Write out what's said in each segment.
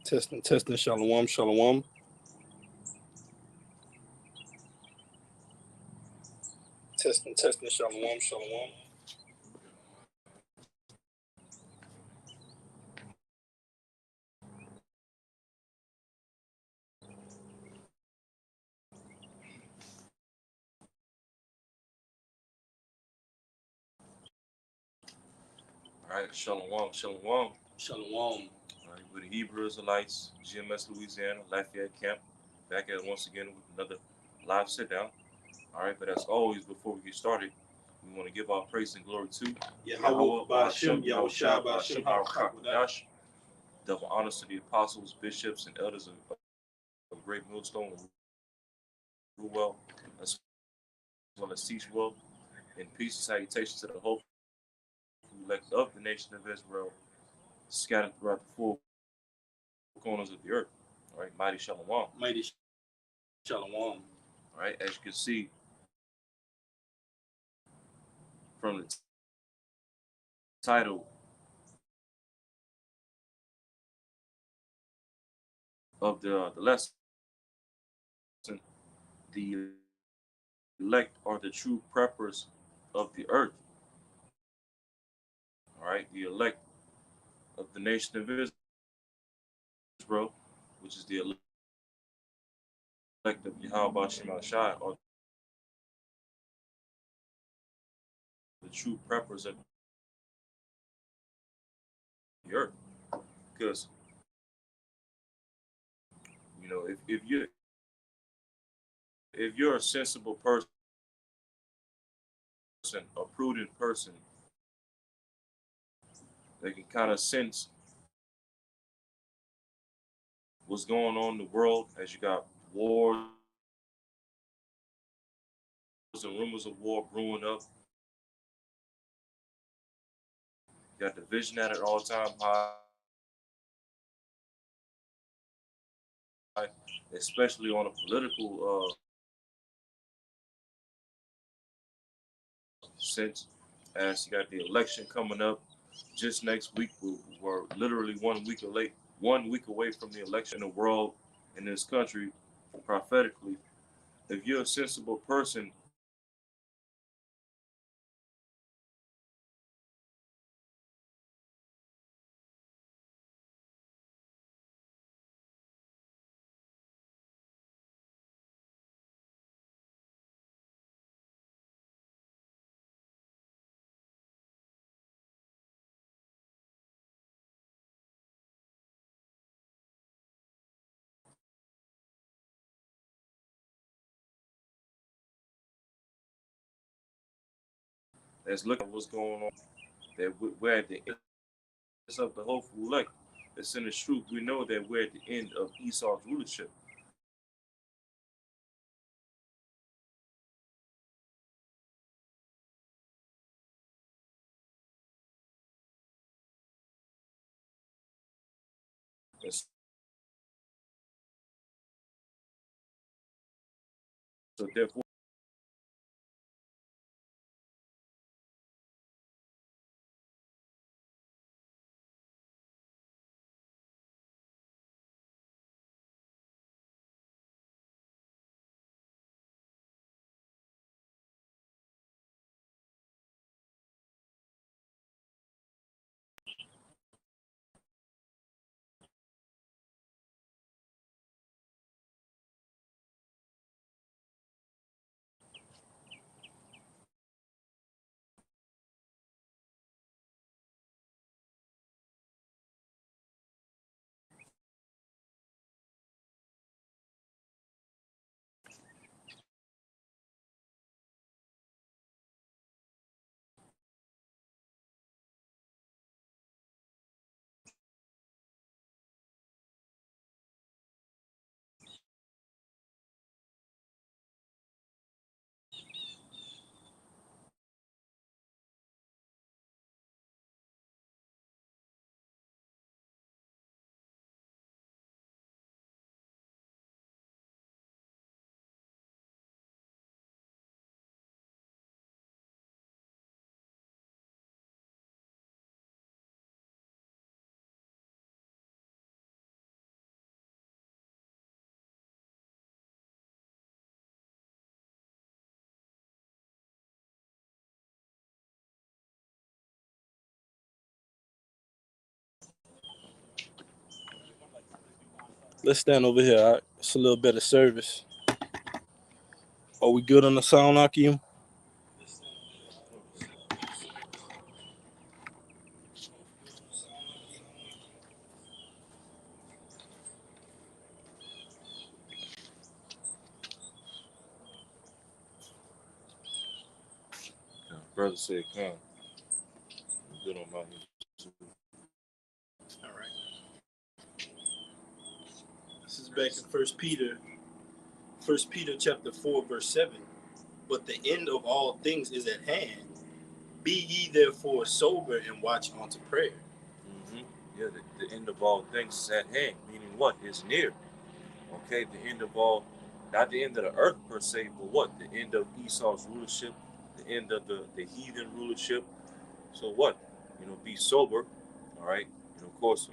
Testing, shalom, shalom. Testing, shalom, shalom. All right, Shalom, Shalom. Shalom. All right, we're the Hebrew Israelites, GMS Louisiana, Lafayette Camp, back at it once again with another live sit down. All right, but as always, before we get started, we want to give our praise and glory to Yahweh Ba'Shem, Yahushua Ba'Shem, Yahushua. Double honors to the apostles, bishops, and elders of Great Millstone, Ruwell, as well as Teach Well, and peace and salutations to the whole elect of the nation of Israel, scattered throughout the four corners of the earth. All right, mighty Shalom. Mighty Shalom. All right, as you can see from the title of the lesson, the elect are the true preppers of the earth. All right, the elect of the nation of Israel, which is the elect of Yahweh Shem Shai, are the true preppers of the earth. Because you know, if you're a sensible person, a prudent person, they can kind of sense what's going on in the world as you got wars and rumors of war brewing up. You got division at an all-time high, especially on a political sense, as you got the election coming up just next week. We're literally 1 week away from the election in the world, in this country, prophetically. If you're a sensible person, that's looking at what's going on, that we're at the end of the hopeful elect. That's in the truth. We know that we're at the end of Esau's rulership. And so therefore, Let's stand over here. All right? It's a little better service. Are we good on the sound, Akeem? Brother said, "Come, good on my YouTube." All right. This is back in First Peter. First Peter chapter 4, verse 7. But the end of all things is at hand. Be ye therefore sober and watch unto prayer. Mm-hmm. Yeah, the end of all things is at hand, meaning what? It's near. Okay, the end of all, not the end of the earth per se, but what? The end of Esau's rulership, the end of the heathen rulership. So what? Be sober, all right? And of course,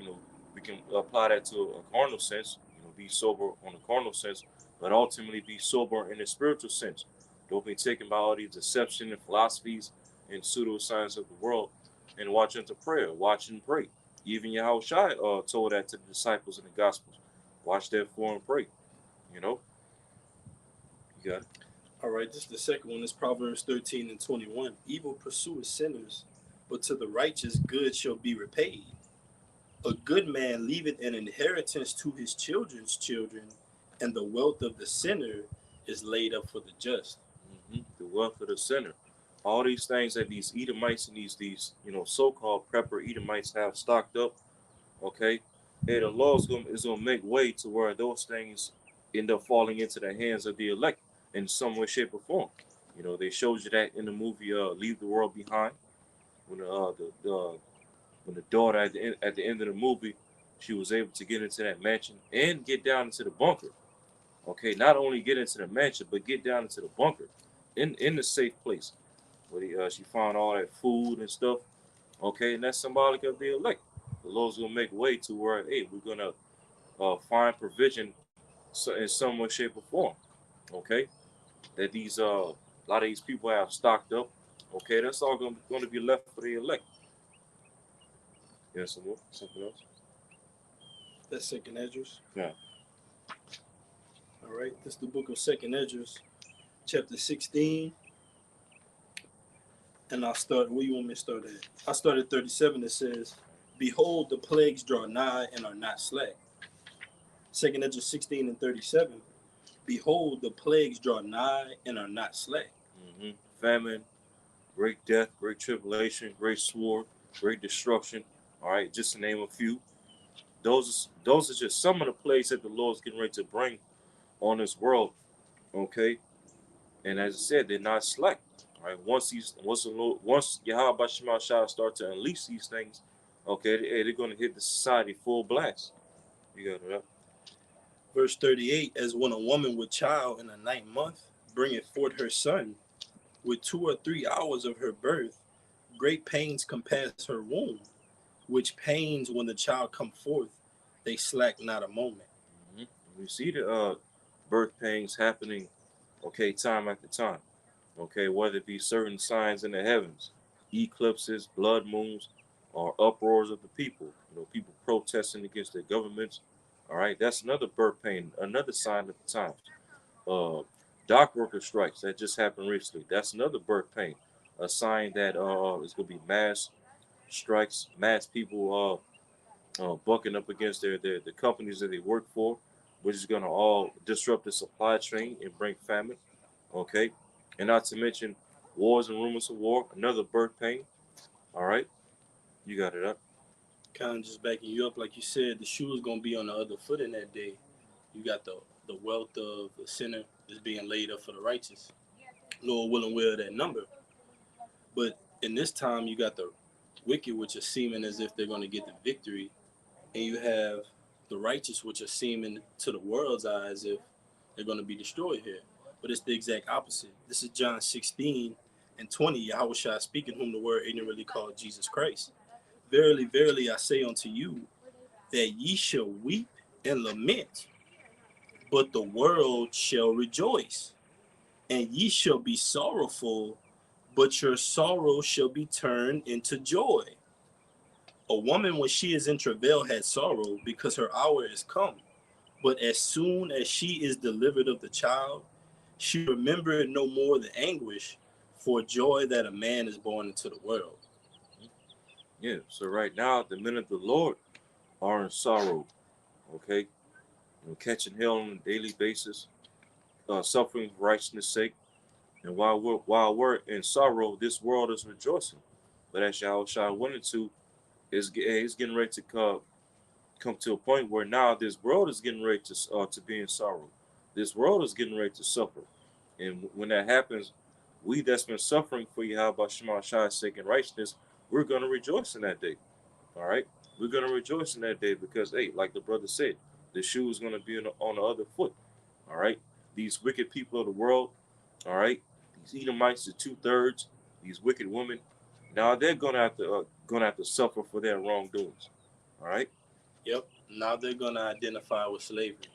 we can apply that to a carnal sense, be sober on a carnal sense, but ultimately be sober in a spiritual sense. Don't be taken by all these deception and philosophies and pseudoscience of the world, and watch unto prayer, watch and pray. Even Yahushua told that to the disciples in the Gospels. Watch therefore and pray. You know, you got it. All right, this is the second one. It's Proverbs 13 and 21. Evil pursueth sinners, but to the righteous good shall be repaid. A good man leaveth an inheritance to his children's children, and the wealth of the sinner is laid up for the just. Mm-hmm. The wealth of the sinner. All these things that these Edomites and these so-called prepper Edomites have stocked up, okay, and the law is gonna make way to where those things end up falling into the hands of the elect in some way, shape, or form. They showed you that in the movie Leave the World Behind, when when the daughter at the end of the movie, she was able to get into that mansion and get down into the bunker. Okay, not only get into the mansion, but get down into the bunker, in the safe place where she found all that food and stuff. Okay, and that's symbolic of the elect. The Lord's gonna make way to where, hey, we're gonna find provision in some way, shape, or form. Okay, that these a lot of these people have stocked up. Okay, that's all gonna be left for the elect. Yeah, something else. That's Second Esdras. Yeah. All right, this is the book of Second Esdras, chapter 16. And I'll start, where you want me to start at? I start at 37. It says, Behold, the plagues draw nigh and are not slack. Second Esdras 16 and 37. Behold, the plagues draw nigh and are not slack. Mm-hmm. Famine, great death, great tribulation, great sword, great destruction. All right, just to name a few. Those are just some of the plagues that the Lord's getting ready to bring on this world. Okay, and as I said, they're not slack. All right, once Yahweh Bashima Shah start to unleash these things, okay, they're going to hit the society full blast. You got it up. Verse 38, as when a woman with child in the 9th month bringeth forth her son, with 2 or 3 hours of her birth, great pains compass her womb, which pains when the child come forth, they slack not a moment. Mm-hmm. We see the birth pains happening, okay, time after time. Okay, whether it be certain signs in the heavens, eclipses, blood moons, or uproars of the people, people protesting against their governments. All right, that's another birth pain, another sign of the times. Dock worker strikes that just happened recently. That's another birth pain, a sign that it's going to be mass strikes, mass people bucking up against the companies that they work for, which is going to all disrupt the supply chain and bring famine. Okay, and not to mention wars and rumors of war, another birth pain. All right, you got it up. Kind of just backing you up, like you said, the shoe is going to be on the other foot in that day. You got the wealth of the sinner is being laid up for the righteous. Lord willing, will that number. But in this time, you got the wicked, which are seeming as if they're going to get the victory, and you have the righteous, which are seeming to the world's eye as if they're going to be destroyed here. But it's the exact opposite. This is John 16 and 20, Yahushua speaking, whom the word ignorantly called Jesus Christ. Verily, verily, I say unto you, that ye shall weep and lament, but the world shall rejoice. And ye shall be sorrowful, but your sorrow shall be turned into joy. A woman, when she is in travail, had sorrow, because her hour is come. But as soon as she is delivered of the child, she remembered no more the anguish for joy that a man is born into the world. Yeah. So right now, the men of the Lord are in sorrow. Okay, catching hell on a daily basis, suffering for righteousness' sake. And while we're in sorrow, this world is rejoicing. But as Yahushua went into, is getting ready to come to a point where now this world is getting ready to be in sorrow. This world is getting ready to suffer. And when that happens, we that's been suffering for Yahweh Shema Shai's sake and righteousness, we're going to rejoice in that day. All right? We're going to rejoice in that day because, hey, like the brother said, the shoe is going to be on the other foot. All right? These wicked people of the world, all right? These Edomites, the 2/3, these wicked women, now they're going to have to suffer for their wrongdoings. All right? Yep. Now they're gonna identify with slavery.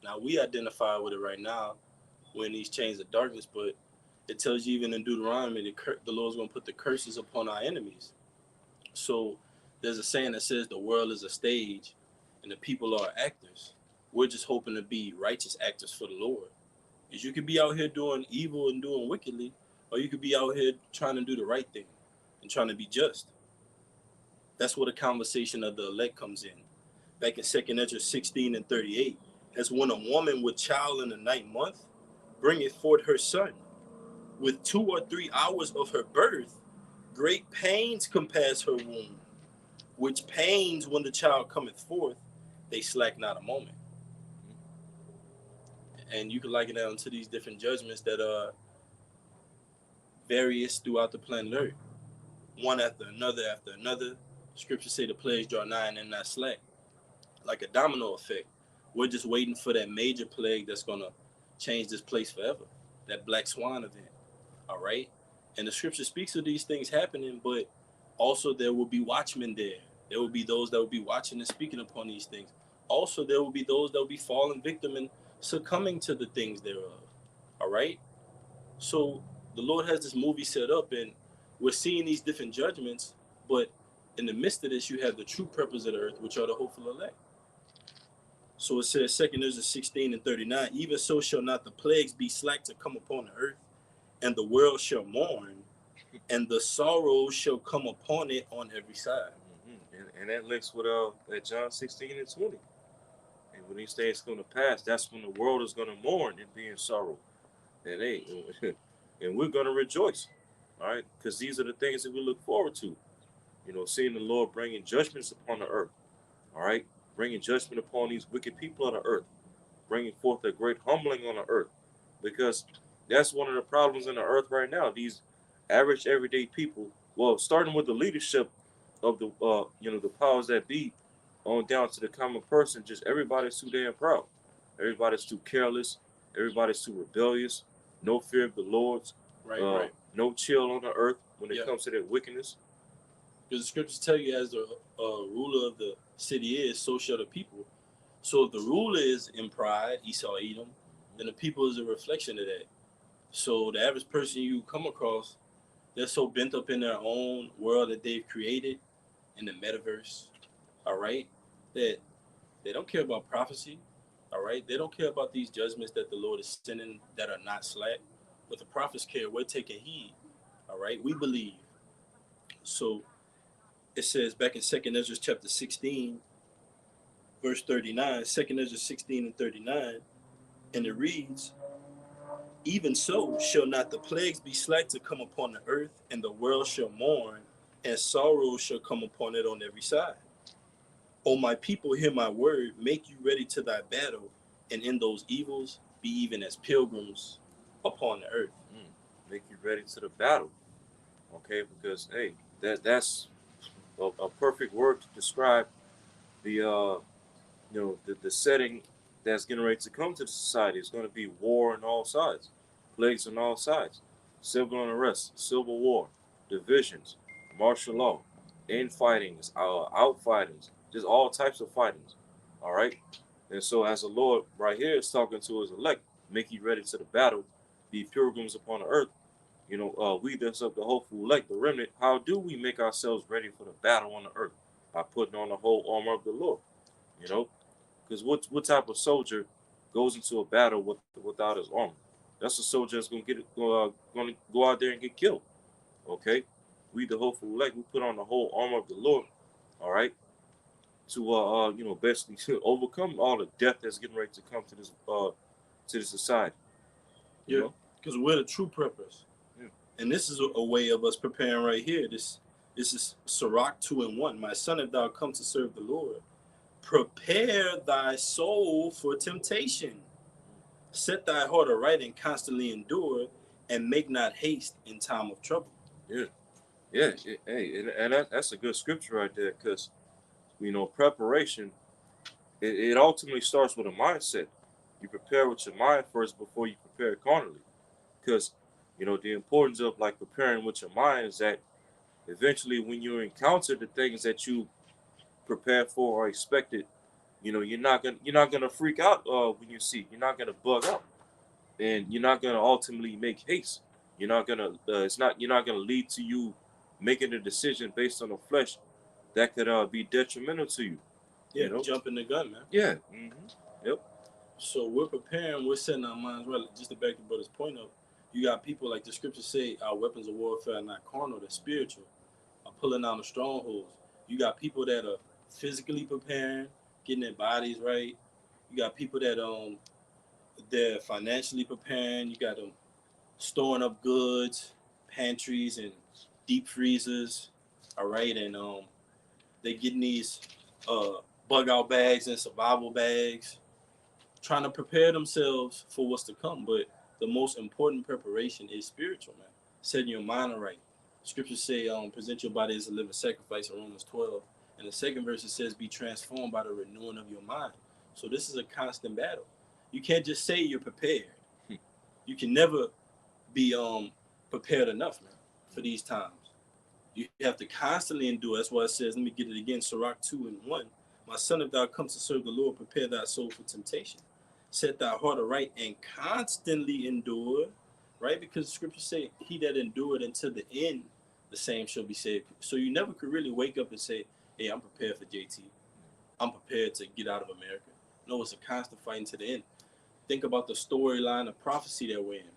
Now we identify with it right now when these chains of darkness, but it tells you even in Deuteronomy the Lord's gonna put the curses upon our enemies. So there's a saying that says the world is a stage and the people are actors. We're just hoping to be righteous actors for the Lord. Because you could be out here doing evil and doing wickedly, or you could be out here trying to do the right thing and trying to be just. That's where the conversation of the elect comes in. Back in 2nd Ezra 16 and 38, as when a woman with child in the 9th month bringeth forth her son, with 2 or 3 hours of her birth, great pains compass her womb, which pains when the child cometh forth, they slack not a moment. And you can liken that to these different judgments that are various throughout the planet Earth, one after another after another. Scriptures say the plagues draw nigh and they're not slack, like a domino effect. We're just waiting for that major plague that's gonna change this place forever, that black swan event. All right, and the scripture speaks of these things happening, but also there will be watchmen there. There will be those that will be watching and speaking upon these things. Also, there will be those that will be falling victim and succumbing to the things thereof. All right, so the Lord has this movie set up, and we're seeing these different judgments, but in the midst of this, you have the true purpose of the earth, which are the hopeful elect. So it says, 2nd Ezra 16 and 39, even so shall not the plagues be slack to come upon the earth, and the world shall mourn, and the sorrow shall come upon it on every side. And that links with at John 16 and 20. And when these things come to pass, that's when the world is going to mourn and be in sorrow. And and we're going to rejoice. All right? Because these are the things that we look forward to. Seeing the Lord bringing judgments upon the earth. All right? Bringing judgment upon these wicked people on the earth. Bringing forth a great humbling on the earth. Because that's one of the problems in the earth right now. These average, everyday people, well, starting with the leadership of the powers that be, on down to the common person, just everybody's too damn proud. Everybody's too careless. Everybody's too rebellious. No fear of the Lord's. Right. No chill on the earth when it Yeah. comes to their wickedness. Because the scriptures tell you, as the ruler of the city is, so shall the people. So if the ruler is in pride, Esau, Edom, then the people is a reflection of that. So the average person you come across, they're so bent up in their own world that they've created in the metaverse, all right, that they don't care about prophecy, all right? They don't care about these judgments that the Lord is sending that are not slack. But the prophets care. We're taking heed, all right? We believe. So it says back in 2nd Ezra chapter 16, verse 39, 2nd Ezra 16 and 39, and it reads, even so shall not the plagues be slack to come upon the earth, and the world shall mourn, and sorrow shall come upon it on every side. O my people, hear my word, make you ready to thy battle, and in those evils be even as pilgrims upon the earth. Make you ready to the battle. Okay, because hey, that's a perfect word to describe the the setting that's getting ready to come to the society. It's going to be war on all sides, plagues on all sides, civil unrest, civil war, divisions, martial law, infightings, outfightings, just all types of fightings. All right, and so as the Lord right here is talking to his elect, make you ready to the battle, be pilgrims upon the earth. We that's of the hopeful elect, the remnant. How do we make ourselves ready for the battle on the earth? By putting on the whole armor of the Lord. You know, Because what type of soldier goes into a battle without his armor? That's a soldier that's gonna gonna go out there and get killed. Okay, we the hopeful elect, we put on the whole armor of the Lord. All right, to basically to overcome all the death that's getting ready to come to this society. You Yeah, know, because we're the true preppers. Yeah. And this is a way of us preparing right here. This is Sirach 2:1. My son, if thou come to serve the Lord, prepare thy soul for temptation. Set thy heart aright and constantly endure, and make not haste in time of trouble. yeah, yeah. Hey, and that's a good scripture right there, because preparation. It ultimately starts with a mindset. You prepare with your mind first before you prepare carnally, because the importance of like preparing with your mind is that eventually when you encounter the things that you prepare for or expected, you're not gonna freak out when you see. You're not gonna bug out, and you're not gonna ultimately make haste. You're not gonna lead to you making a decision based on the flesh that could be detrimental to you. Yeah, You know? jumping the gun, man. Yeah. Yep. So we're preparing, we're setting our minds right. Just to back the brother's point up, you got people like the scriptures say, our weapons of warfare are not carnal, they're spiritual, are pulling down the strongholds. You got people that are physically preparing, getting their bodies right. You got people that they're financially preparing. You got them storing up goods, pantries and deep freezers. All right, and they getting these bug out bags and survival bags, trying to prepare themselves for what's to come. But the most important preparation is spiritual, man. Setting your mind right. Scriptures say, present your body as a living sacrifice in Romans 12. And the second verse it says, be transformed by the renewing of your mind. So this is a constant battle. You can't just say you're prepared. You can never be prepared enough, man, for these times. You have to constantly endure. That's why it says, let me get it again, Sirach 2:1. My son, if thou comes to serve the Lord, prepare thy soul for temptation. Set thy heart aright and constantly endure, right? Because the scriptures say, he that endured until the end, the same shall be saved. So you never could really wake up and say, hey, I'm prepared for JT. I'm prepared to get out of America. No, it's a constant fighting to the end. Think about the storyline of prophecy that we're in.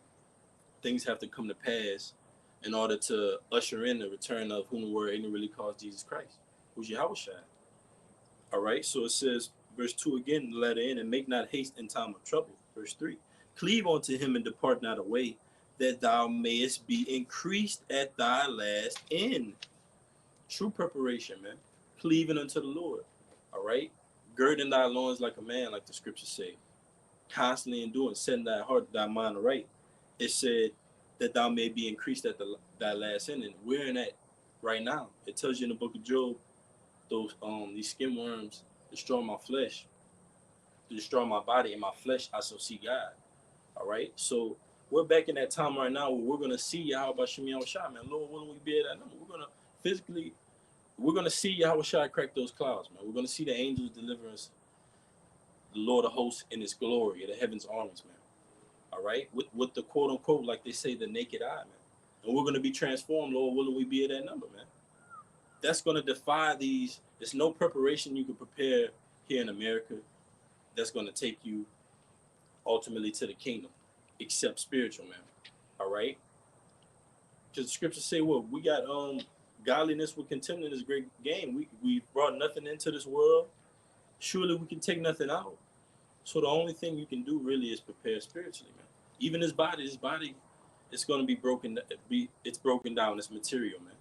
Things have to come to pass in order to usher in the return of whom the word ignorantly calls Jesus Christ, who's Yahushua. All right, so it says, verse 2 again, the letter in, and make not haste in time of trouble. Verse 3, cleave unto him and depart not away, that thou mayest be increased at thy last end. True preparation, man. Cleaving unto the Lord. All right, girding thy loins like a man, like the scriptures say. Constantly enduring, setting thy heart, thy mind right. It said that thou may be increased at thy last end, and we're in that right now. It tells you in the book of Job, these skin worms destroy my flesh, to destroy my body, and my flesh I shall see God. All right, so we're back in that time right now where we're gonna see Yahweh Shem Yahushua, man. Lord willing, we be at that number. We're gonna see Yahushua crack those clouds, man. We're gonna see the angels deliver us, the Lord of hosts in his glory, the heavens armies, man. All right, with the quote unquote, like they say, the naked eye, man. And we're gonna be transformed, Lord willing, we be at that number, man. That's gonna defy these. There's no preparation you can prepare here in America that's gonna take you ultimately to the kingdom, except spiritual, man. All right, because the scriptures say, well, we got godliness with contempt in this great game. We brought nothing into this world. Surely we can take nothing out. So the only thing you can do really is prepare spiritually, man. Even this body, it's going to be broken. It's broken down. It's material, man.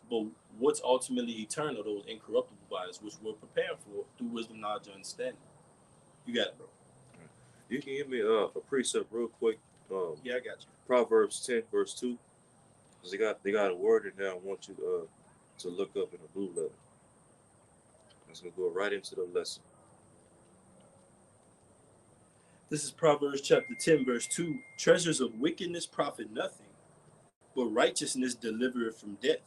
But what's ultimately eternal, those incorruptible bodies, which we're preparing for through wisdom, knowledge, and understanding. You got it, bro. You can give me a precept real quick. Yeah, I got you. Proverbs 10, verse 2. Because they got a word in there I want you to look up in the blue letter. It's going to go right into the lesson. This is Proverbs chapter 10, verse 2. Treasures of wickedness profit nothing, but righteousness delivereth from death.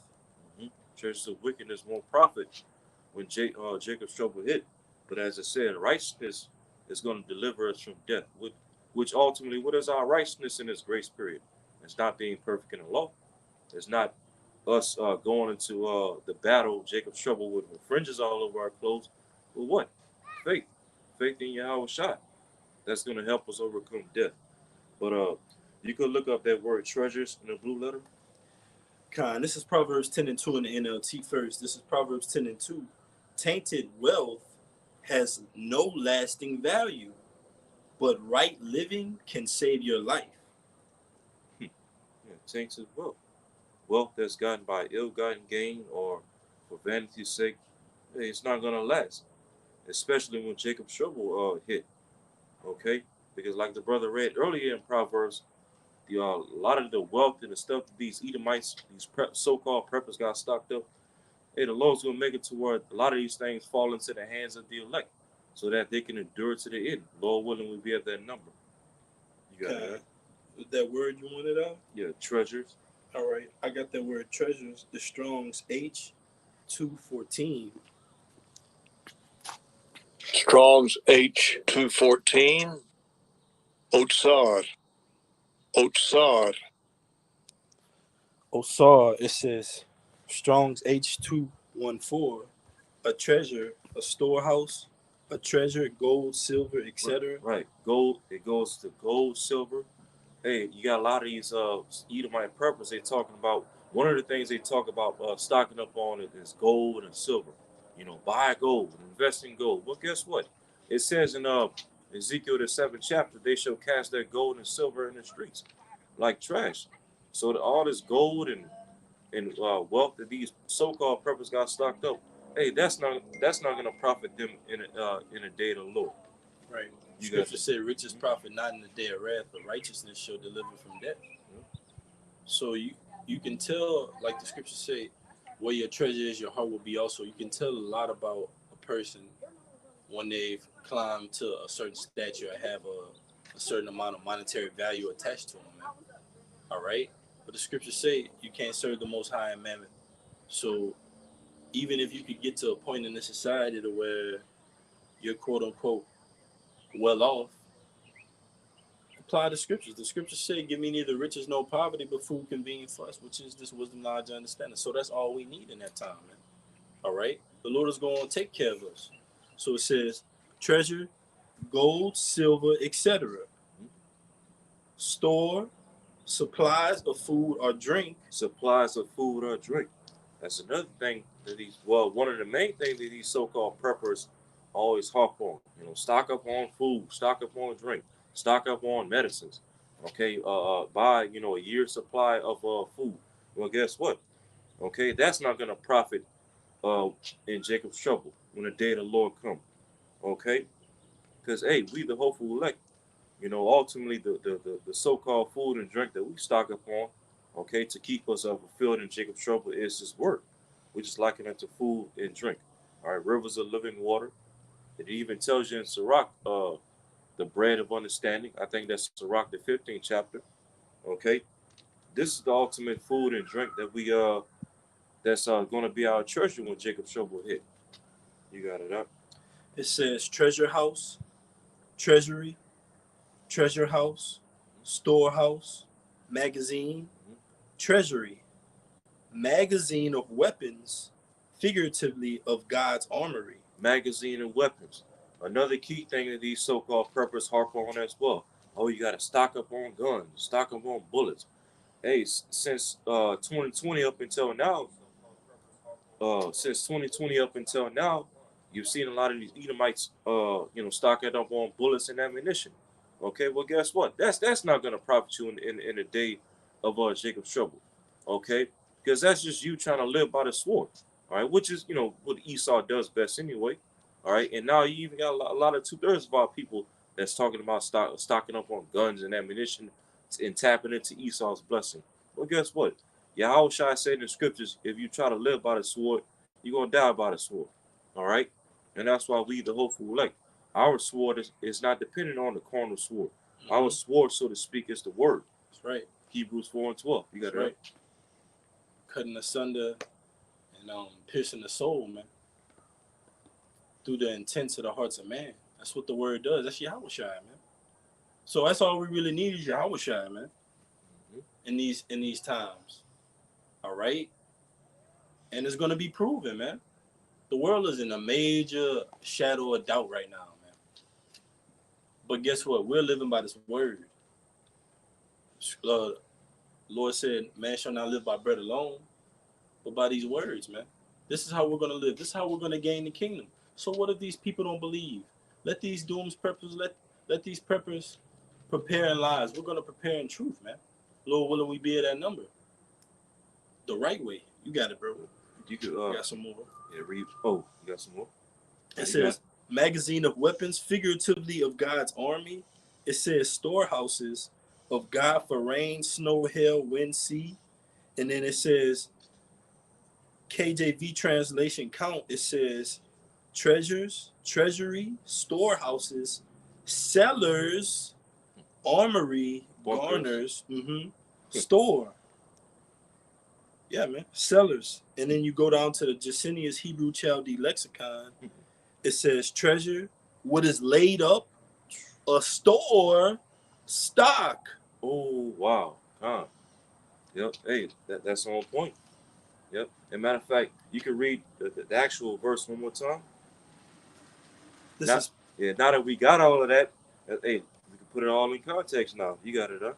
Treasures of wickedness won't profit when Jacob's trouble hit. But as I said, righteousness is going to deliver us from death, which ultimately, what is our righteousness in this grace period? It's not being perfect in the law. It's not us going into the battle, Jacob's trouble, with fringes all over our clothes. But what? Faith. faith in Yahweh Shai. That's going to help us overcome death. But you could look up that word treasures in the blue letter. Con, this is Proverbs 10 and 2 in the NLT first. This is Proverbs 10 and 2. Tainted wealth has no lasting value, but right living can save your life. Yeah, tainted wealth. Wealth that's gotten by ill-gotten gain or for vanity's sake, hey, it's not going to last. Especially when Jacob's trouble hit. Okay? Because like the brother read earlier in Proverbs, a lot of the wealth and the stuff that these Edomites, these so-called preppers got stocked up, hey, the Lord's going to make it to where a lot of these things fall into the hands of the elect so that they can endure to the end. Lord willing, we'll be at that number. You got that? That word you wanted out? Yeah, treasures. All right. I got that word treasures. The Strong's H214. Strong's H214. Otsar. Otsar. Osar, it says Strong's H214. A treasure, a storehouse, a treasure, gold, silver, etc. Right. Gold, it goes to gold, silver. Hey, you got a lot of these Edomite preppers, they talking about, one of the things they talk about stocking up on is gold and silver. You know, buy gold, invest in gold. Well, guess what? It says in Ezekiel the 7th chapter, they shall cast their gold and silver in the streets like trash. So all this gold and wealth that these so-called preppers got stocked up, hey, that's not going to profit them in a day of the Lord. Right. Scripture said, riches profit not in the day of wrath, but righteousness shall deliver from death. So you can tell, like the scriptures say, where your treasure is, your heart will be also. You can tell a lot about a person when they've climbed to a certain stature or have a certain amount of monetary value attached to them. Man. All right? But the scriptures say you can't serve the Most High and Mammon. So even if you could get to a point in the society to where you're quote unquote well off, apply the scriptures. The scriptures say, give me neither riches nor poverty, but food convenient for us, which is this wisdom, knowledge, and understanding. So that's all we need in that time, man. All right? The Lord is going to take care of us. So it says, treasure, gold, silver, etc. Store, supplies of food or drink. Supplies of food or drink. That's another thing that one of the main things that these so-called preppers always harp on. You know, stock up on food, stock up on drink, stock up on medicines. Okay, buy, a year's supply of food. Well, guess what? Okay, that's not gonna profit in Jacob's trouble when the day of the Lord comes. Okay, because hey, we the hopeful elect. Ultimately the so-called food and drink that we stock up on, okay, to keep us fulfilled in Jacob's trouble is His word. We just liken it to food and drink. All right, rivers of living water. It even tells you in Sirach, the bread of understanding. I think that's Sirach the 15th chapter. Okay, this is the ultimate food and drink that we that's going to be our treasure when Jacob's trouble hit. You got it up. It says treasure house, treasury, treasure house, storehouse, magazine, treasury, magazine of weapons, figuratively of God's armory. Magazine and weapons. Another key thing that these so-called preppers harp on as well. Oh, you got to stock up on guns, stock up on bullets. Hey, since 2020 up until now, you've seen a lot of these Edomites, stocking up on bullets and ammunition. Okay, well, guess what? That's not going to profit you in the day of Jacob's trouble. Okay, because that's just you trying to live by the sword. All right, which is what Esau does best anyway. All right, and now you even got a lot of 2/3 of our people that's talking about stocking up on guns and ammunition and tapping into Esau's blessing. Well, guess what? Yahweh Shai said in the scriptures, if you try to live by the sword, you're going to die by the sword. All right? And that's why we, the hopeful elect, our sword is not dependent on the carnal sword. Mm-hmm. Our sword, so to speak, is the word. That's right. Hebrews 4:12. You got it right. Cutting asunder and piercing the soul, man. Through the intents of the hearts of man. That's what the word does. That's Yahweh Shai, man. So that's all we really need is Yahweh Shai, man. In these times. All right? And it's going to be proven, man. The world is in a major shadow of doubt right now, man. But guess what? We're living by this word. Lord said, man shall not live by bread alone, but by these words, man. This is how we're going to live. This is how we're going to gain the kingdom. So what if these people don't believe? Let these dooms preppers, let these preppers prepare in lies. We're going to prepare in truth, man. Lord willing, we be at that number. The right way. You got it, bro. You could got some more. Yeah, read. Oh, you got some more? It says magazine of weapons, figuratively of God's army. It says storehouses of God for rain, snow, hail, wind, sea. And then it says KJV translation count. It says treasures, treasury, storehouses, cellars, armory, garners, store. Yeah, man. Cellars. And then you go down to the Jacinius Hebrew Chaldee lexicon. It says treasure, what is laid up, a store, stock. Oh, wow. Yep. Hey, that's on point. Yep. As a matter of fact, you can read the actual verse one more time. Now that we got all of that, hey, we can put it all in context now. You got it, huh?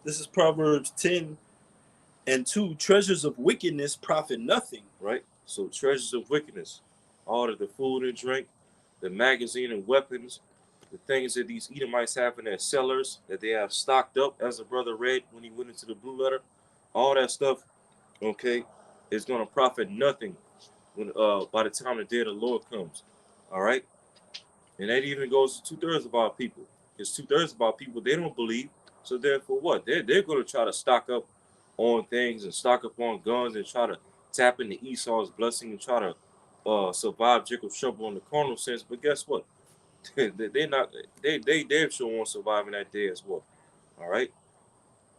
This is Proverbs 10:2. Treasures of wickedness profit nothing. Right. So treasures of wickedness, all of the food and drink, the magazine and weapons, the things that these Edomites have in their cellars that they have stocked up, as the brother read when he went into the blue letter, all that stuff, okay, is going to profit nothing when by the time the day of the Lord comes. All right. And that even goes to 2/3 of our people. Because 2/3 of our people, they don't believe. So therefore what? They're going to try to stock up on things and stock up on guns and try to tap into Esau's blessing and try to survive Jacob's trouble in the carnal sense. But guess what? They're not. They sure won't survive in that day as well. All right.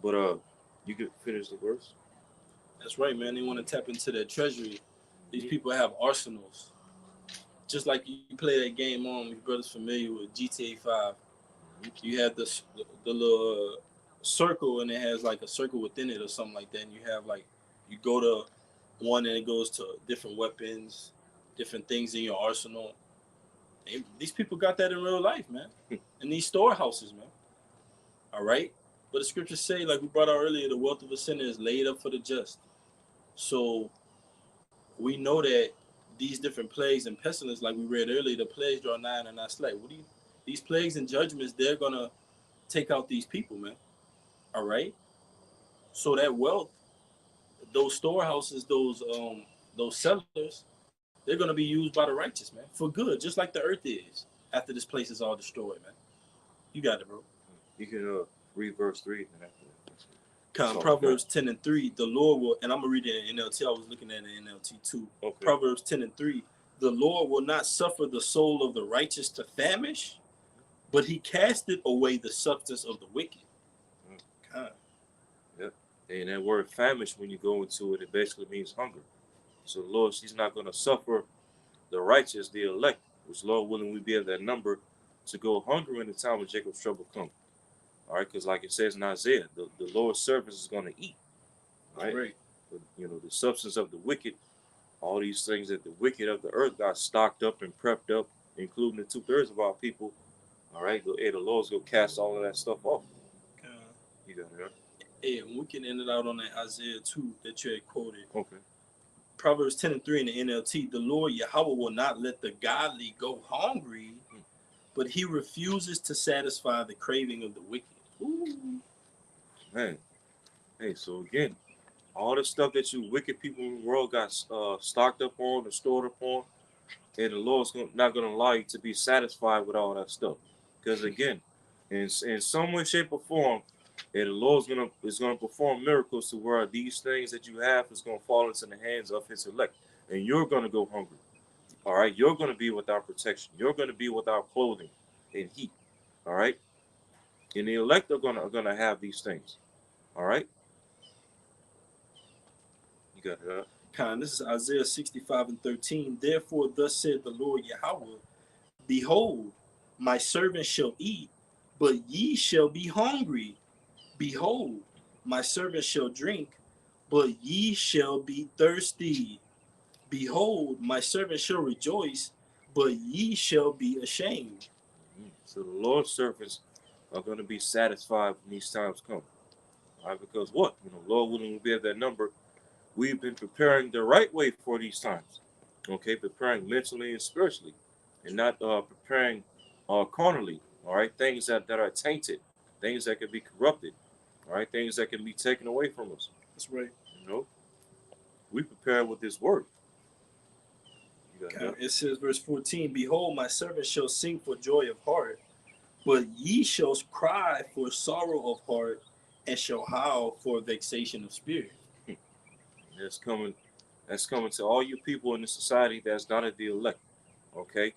But you can finish the verse. That's right, man. They want to tap into their treasury. These people have arsenals. Just like you play that game on, your brother's familiar with GTA 5. You have the little circle, and it has like a circle within it or something like that. And you have like, you go to one and it goes to different weapons, different things in your arsenal. These people got that in real life, man. In these storehouses, man. All right? But the scriptures say, like we brought out earlier, the wealth of a sinner is laid up for the just. So we know that these different plagues and pestilence, like we read earlier, the plagues draw nigh and are not slack. These plagues and judgments, they're going to take out these people, man. All right? So that wealth, those storehouses, those cellars, they're going to be used by the righteous, man, for good, just like the earth is after this place is all destroyed, man. You got it, bro. You can read verse 3 and after that. Proverbs 10:3, the Lord will, and I'm going to read it in NLT. I was looking at it in NLT too. Okay. Proverbs 10:3, the Lord will not suffer the soul of the righteous to famish, but he casteth away the substance of the wicked. God. Yep. And that word famish, when you go into it, it basically means hunger. So the Lord, he's not going to suffer the righteous, the elect, which Lord willing we be at that number, to go hungry in the time of Jacob's trouble come. All right, because like it says in Isaiah, the Lord's servant is going to eat. Right? But, the substance of the wicked, all these things that the wicked of the earth got stocked up and prepped up, including the 2/3 of our people. All right, the Lord's going to cast all of that stuff off. You got it, right? Yeah, and we can end it out on that Isaiah 2 that you had quoted. Okay. Proverbs 10:3 in the NLT, the Lord Yahweh will not let the godly go hungry, but he refuses to satisfy the craving of the wicked. Ooh. Man. Hey, so again, all the stuff that you wicked people in the world got stocked up on and stored up on, and the Lord's not going to allow you to be satisfied with all that stuff. Because again, in some way, shape, or form, and the Lord's is gonna perform miracles to where these things that you have is gonna fall into the hands of his elect, and you're gonna go hungry. All right, you're gonna be without protection. You're gonna be without clothing and heat. All right, and the elect are gonna have these things. All right, you got it. This is Isaiah 65:13. Therefore, thus said the Lord Yahweh, behold, my servant shall eat, but ye shall be hungry. Behold, my servant shall drink, but ye shall be thirsty. Behold, my servant shall rejoice, but ye shall be ashamed. So the Lord's servants are going to be satisfied when these times come. All right, because what? Lord willing, we'll be at that number. We've been preparing the right way for these times. Okay, preparing mentally and spiritually, and not preparing carnally. All right, things that are tainted, things that can be corrupted. All right, things that can be taken away from us. That's right. We prepare with this word. You got Okay. that? It says, verse 14, Behold, my servant shall sing for joy of heart, but ye shall cry for sorrow of heart, and shall howl for vexation of spirit. That's coming. That's coming to all you people in the society that's not at the elect. Okay,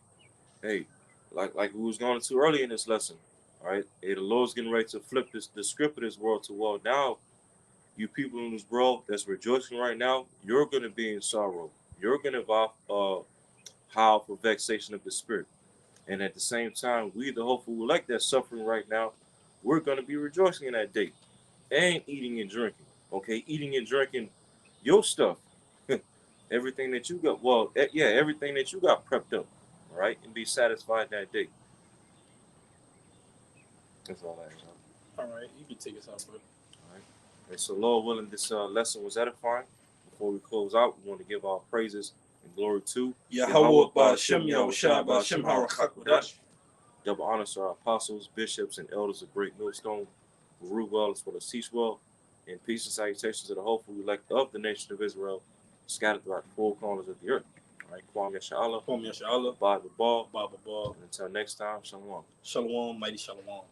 hey, like we was going into earlier in this lesson. All right, hey, the Lord's getting ready to flip the script of this world to, well, now you people in this world that's rejoicing right now, you're going to be in sorrow. You're going to howl for vexation of the spirit. And at the same time, we, the hopeful elect that's suffering right now, we're going to be rejoicing in that day and eating and drinking. Okay, eating and drinking your stuff. Everything that you got, everything that you got prepped up, all right, and be satisfied that day. That's all I have. All right, you can take us out, bro. All right. And so, Lord willing, this lesson was edifying. Before we close out, we want to give our praises and glory to Yahweh Ba'Shem Yahushua Ba'Shem HaRachakodash. Double honors to our apostles, bishops, and elders of Great Millstone, who rule well as well as teach well, and peace and salutations to the hopeful elect of the nation of Israel, scattered throughout the four corners of the earth. All right, Kwam Yasha'Allah, Kwam Yasha'Allah, Baba Ball, Baba Ball. and until next time, Shalom. Shalom, mighty Shalom.